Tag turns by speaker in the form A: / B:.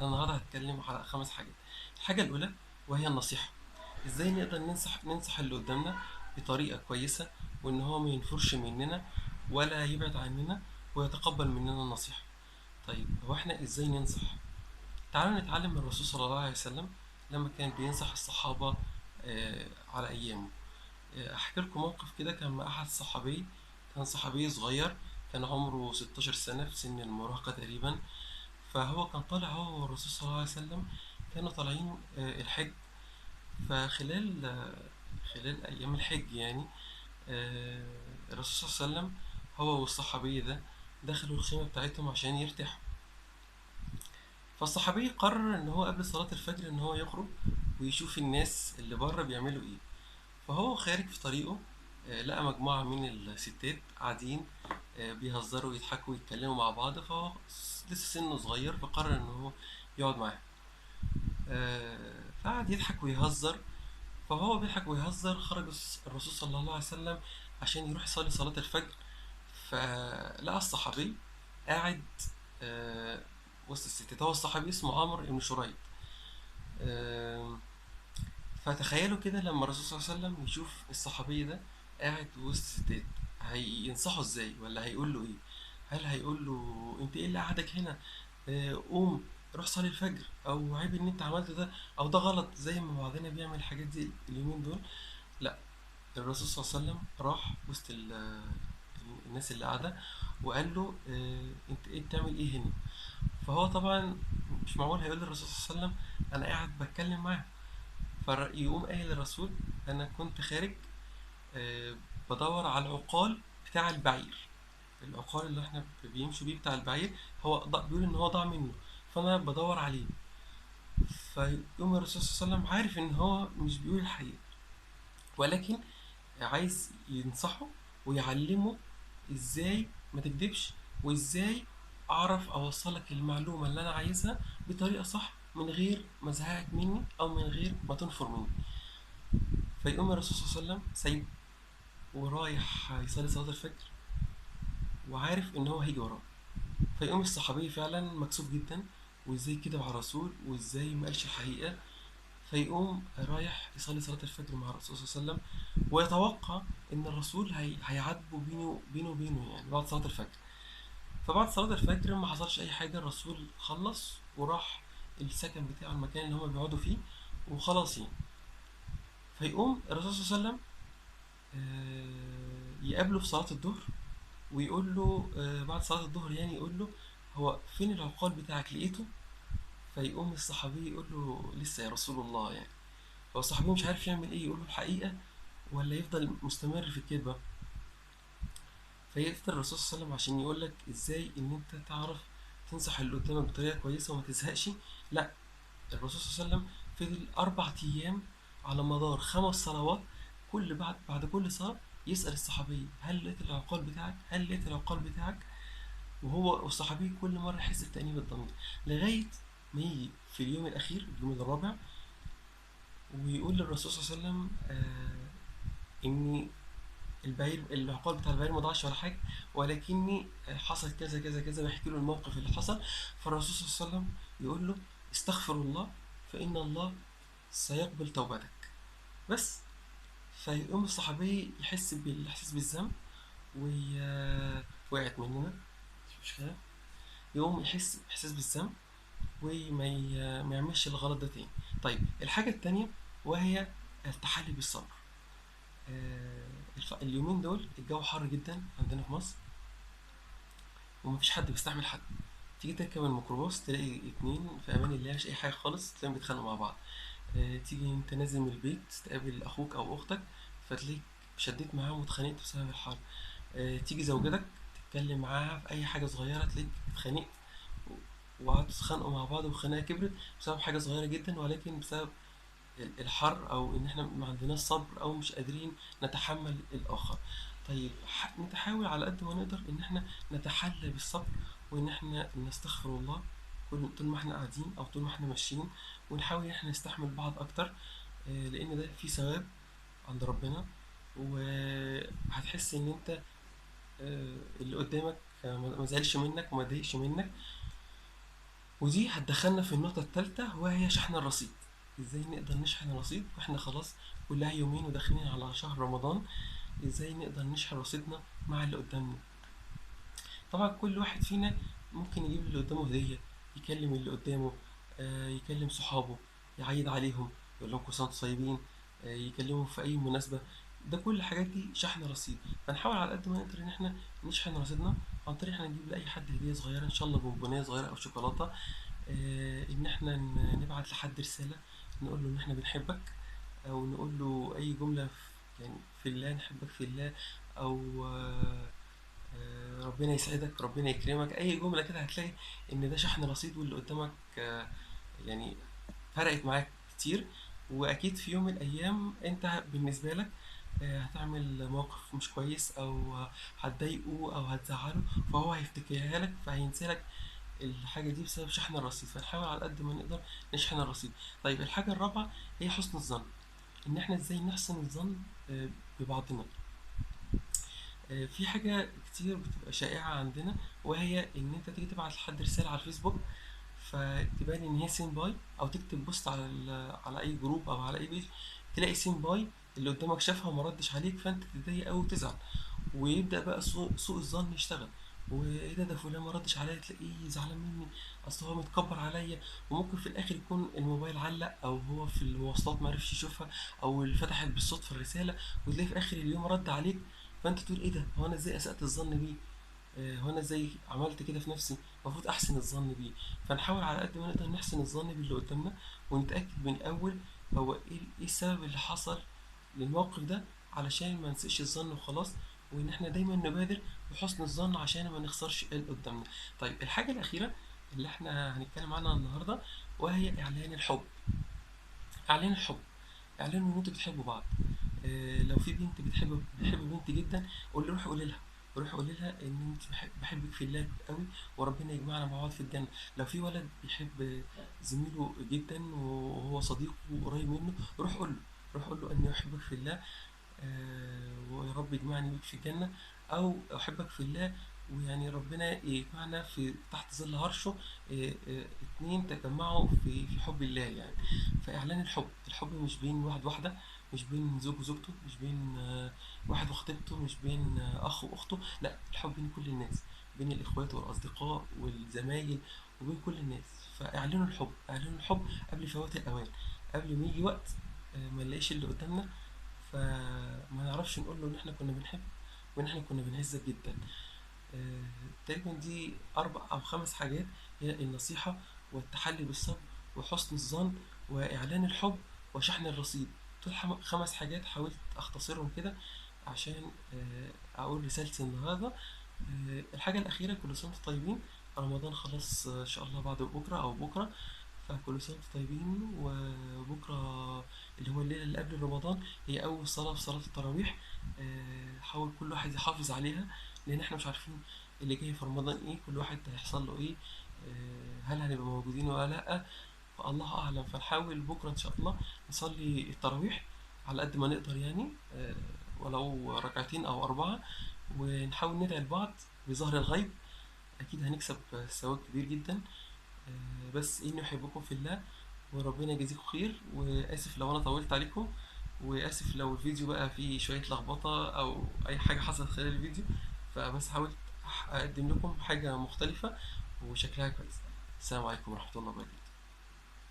A: أنا النهارده هاتكلم على 5 حاجات. الحاجة الأولى وهي النصيحة، إزاي نقدر ننصح اللي قدامنا بطريقة كويسة، وإن هو ما ينفرش مننا ولا يبعد عننا ويتقبل مننا النصيحة. طيب هو إحنا إزاي ننصح؟ تعالوا نتعلم من الرسول صلى الله عليه وسلم لما كان بينصح الصحابة على أيامه. أحكي لكم موقف كده. كان مع أحد صحابي، كان صحابي صغير، كان عمره 16 سنة، في سن المراهقة تقريبا. فهو كان طالع هو والرسول صلى الله عليه وسلم، كانوا طالعين الحج. فخلال خلال أيام الحج يعني، الرسول صلى الله عليه وسلم هو والصحابي ده دخلوا الخيمة بتاعتهم عشان يرتاحوا. فالصحابي قرر ان هو قبل صلاة الفجر ان هو يخرج ويشوف الناس اللي بره بيعملوا ايه. فهو خارج في طريقه لقى مجموعة من الستات قاعدين بيهزروا ويضحكوا ويتكلموا مع بعض. فهو لسه سنه صغير، فقرر ان هو يقعد معاهم. فقعد يضحك ويهزر. فهو بيضحك ويهزر، خرج الرسول صلى الله عليه وسلم عشان يروح يصلي صلاة الفجر. فلقى الصحابي قاعد آه، وسط الستات. هو الصحابي اسمه عمرو بن شريح. آه، فتخيلوا كده لما الرسول صلى الله عليه وسلم يشوف الصحابي ده قاعد وسط الستات، هينصحه ازاي ولا هيقول له ايه؟ هل هيقول له انت ايه اللي قعدك هنا؟ قوم روح صلي الفجر، او عيب ان انت عملت ده، او ده غلط زي ما بعضنا بيعمل الحاجات دي اليومين دول؟ لا، الرسول صلى الله عليه وسلم راح وسط الناس اللي قاعدة وقال له انت ايه بتعمل ايه هنا؟ فهو طبعا مش معقول هيقول للرسول صلى الله عليه وسلم انا قاعد بتكلم معاه. فيقوم قايل للرسول انا كنت خارج آه، بدور على العقال بتاع البعير. العقال اللي احنا بيمشوا بيه بتاع البعير، هو بيقول ان هو ضاع منه، فانا بدور عليه. فيقوم الرسول صلى الله عليه وسلم عارف ان هو مش بيقول الحقيقة، ولكن عايز ينصحه ويعلمه ازاي ما تكدبش، وازاي اعرف اوصلك المعلومة اللي انا عايزها بطريقة صح من غير ما ازهقك مني او من غير ما تنفر مني. فيقوم الرسول صلى الله عليه وسلم سايبه ورايح يصلي صلاة الفجر، وعارف ان هو هيجي وراه. فيقوم الصحابي فعلا مكسوف جدا، وازاي كده مع الرسول وازاي ما قالش الحقيقة. فيقوم رايح يصلي صلاة الفجر مع الرسول صلى الله عليه وسلم، ويتوقع ان الرسول هيعاتبه بينه وبينه يعني بعد صلاة الفجر. فبعد صلاة الفجر ما حصلش اي حاجة، الرسول خلص وراح السكن بتاعه، المكان اللي هما بيقعدوا فيه، وخلاص يعني. فيقوم الرسول صلى الله عليه وسلم يقابله في صلاة الظهر، ويقول له بعد صلاة الظهر يعني يقول له هو فين العقال بتاعك لقيته؟ فيقوم الصحابي يقول له لسه يا رسول الله يعني. هو الصحابي مش عارف يعمل ايه، يقول له الحقيقة ولا يفضل مستمر في الكذبة؟ فيفضل الرسول صلى الله عليه وسلم عشان يقول لك ازاي ان انت تعرف تنصح اللي قدامك بطريقة كويسة وما تزهقش. لا، الرسول صلى الله عليه وسلم فضل 4 أيام على مدار 5 صلوات، بعد كل صلاة يسأل الصحابي هل لقيت العقال بتاعك؟ هل لقيت العقال بتاعك؟ وهو والصحابي كل مرة يحس بتأنيب الضمير، لغاية ما يجي في اليوم الأخير، اليوم الرابع، ويقول للرسول صلى الله عليه وسلم إن العقال بتاع البعير ما ضاعش ولا حاجة، ولكني حصل كذا كذا كذا، ويحكي له الموقف اللي حصل. فالرسول صلى الله عليه وسلم يقول له استغفر الله فإن الله سيقبل توبتك بس. فيقوم الصحابي يحس بالإحساس بالذنب، وي... وقعت مننا، مش مشكلة. يقوم يحس إحساس بالذنب ما يعملش الغلط ده تاني. طيب الحاجة التانية وهي التحلي بالصبر. اليومين دول الجو حر جدا عندنا في مصر، ومفيش حد بيستحمل حد. تيجي تركب الميكروباص تلاقي اتنين في امان الله مش اي حاجه خالص، تلاقيهم بيتخانقوا مع بعض. تيجي انت نازل من البيت تقابل اخوك او اختك، فتلاقيك شديت معاهم واتخانقت بسبب الحر. تيجي زوجتك تتكلم معاها في اي حاجه صغيره تلاقيك اتخانقت، وقعدتوا تتخانقوا مع بعض والخناقه كبرت بسبب حاجه صغيره جدا، ولكن بسبب الحر، او ان احنا ما عندناش صبر او مش قادرين نتحمل الاخر. طيب نتحاول على قد ما نقدر ان احنا نتحلى بالصبر، وان احنا نستغفر الله طول ما احنا قاعدين او طول ما احنا ماشيين، ونحاول ان احنا نستحمل بعض اكتر. لان ده فيه ثواب عند ربنا، وهتحس ان انت اللي قدامك ما زعلش منك وما ضايقش منك. ودي هتدخلنا في النقطة الثالثة وهي شحن الرصيد. ازاي نقدر نشحن الرصيد واحنا خلاص كلها يومين وداخلين على شهر رمضان؟ ازاي نقدر نشحن رصيدنا مع اللي قدامنا؟ طبعا كل واحد فينا ممكن يجيب اللي قدامه هدية، يكلم اللي قدامه، يكلم صحابه، يعيد عليهم، يقول لهم كل سنة وانتم طيبين، يكلمهم في أي مناسبة. ده كل الحاجات دي شحن رصيد. فنحاول على قد ما نقدر إن احنا نشحن رصيدنا عن طريق إحنا نجيب لأي حد هدية صغيرة، إن شاء الله بونبونية صغيرة أو شوكولاتة، إن احنا نبعت لحد رسالة نقول له إن احنا بنحبك، أو نقول له أي جملة يعني في الله، نحبك في الله، أو ربنا يسعدك، ربنا يكرمك، اي جمله كده هتلاقي ان ده شحن رصيد واللي قدامك يعني فرقت معاك كتير. واكيد في يوم من الايام انت بالنسبه لك هتعمل موقف مش كويس، او هتضايقه او هتزعله، فهو هيفتكرها لك فهينسى لك الحاجه دي بسبب شحن الرصيد. فنحاول على قد ما نقدر نشحن الرصيد. طيب الحاجه الرابعه هي حسن الظن، ان احنا ازاي نحسن الظن ببعضنا. في حاجة كتير بتبقى شائعة عندنا، وهي إن أنت تيجي تبعت لحد رسالة على الفيسبوك فتبان إن هي سين باي، أو تكتب بوست على على أي جروب أو على أي بيج، تلاقي سين باي اللي قدامك شافها وما ردش عليك، فأنت تتضايق أوي وتزعل، ويبدأ بقى سوء الظن يشتغل. وايه ده فلان ما ردش عليا، تلاقيه زعلان مني، اصل هو متكبر عليا. وممكن في الاخر يكون الموبايل علق، او هو في المواصلات ما عرفش يشوفها، او اللي فتحت بالصدفه الرساله، وتلاقيه في اخر اليوم رد عليك. فانت تقول ايه ده، هو انا ازاي اسأت الظن بيه؟ هو انا ازاي عملت كده في نفسي؟ المفروض احسن الظن بيه. فنحاول على قد ما نقدر نحسن الظن باللي قدامنا، ونتاكد من الاول هو ايه السبب اللي حصل للموقف ده، علشان ما نسيش الظن وخلاص. وان احنا دايما نبادر بحسن الظن عشان ما نخسرش اللي قدامنا. طيب الحاجه الاخيره اللي احنا هنتكلم عنها النهارده وهي اعلان الحب. اعلان الحب، اعلنوا ان انتوا بتحبوا بعض. لو في بنت بتحب بنت جدا، روح قولي لها، روح قولي لها ان انت بحبك في الله قوي، وربنا يجمعنا مع بعض في الجنه. لو في ولد بيحب زميله جدا وهو صديقه وقريب منه، روح قول له اني احبك في الله، ويا رب يجمعني بيك في الجنة، أو أحبك في الله ويعني ربنا يجمعنا في تحت ظل عرشه، اتنين تجمعوا في حب الله يعني. فإعلان الحب مش بين واحد واحدة، مش بين زوج وزوجته، مش بين واحد وخطيبته، مش بين أخ وأخته، لا، الحب بين كل الناس، بين الإخوات والأصدقاء والزمايل، وبين كل الناس. اعلنوا الحب قبل فوات الأوان، قبل ما يجي وقت ما نلاقيش اللي قدامنا فما نعرفش نقول له ان احنا كنا بنحب وان احنا كنا بنعزك جدا. آه، تقريبا دي 4 أو 5 حاجات، هي النصيحة والتحلي بالصبر وحسن الظن وإعلان الحب وشحن الرصيد. دول 5 حاجات حاولت أختصرهم كده عشان أقول رسالتي النهاردة. الحاجة الأخيرة، كل سنة وانتم طيبين، رمضان خلاص إن شاء الله بعد بكرة أو بكرة، فكل سنة وانتم طيبين. وبكرة اللي هو الليلة اللي قبل رمضان هي أول صلاة في صلاة التراويح. حاول كل واحد يحافظ عليها، لأن احنا مش عارفين اللي جاي في رمضان ايه، كل واحد هيحصل له ايه، هل هنبقى موجودين ولا لأ، فالله أعلم. فنحاول بكرة إن شاء الله نصلي التراويح على قد ما نقدر يعني، ولو ركعتين أو 4، ونحاول ندعي لبعض بظهر الغيب، أكيد هنكسب ثواب كبير جدا. بس إني أحبكم في الله، وربنا يجازيكم خير. وآسف لو أنا طولت عليكم، وآسف لو الفيديو بقى فيه شوية لخبطة أو أي حاجة حصلت خلال الفيديو، فبس حاولت أقدم لكم حاجة مختلفة وشكلها كويس. السلام عليكم ورحمة الله وبركاته.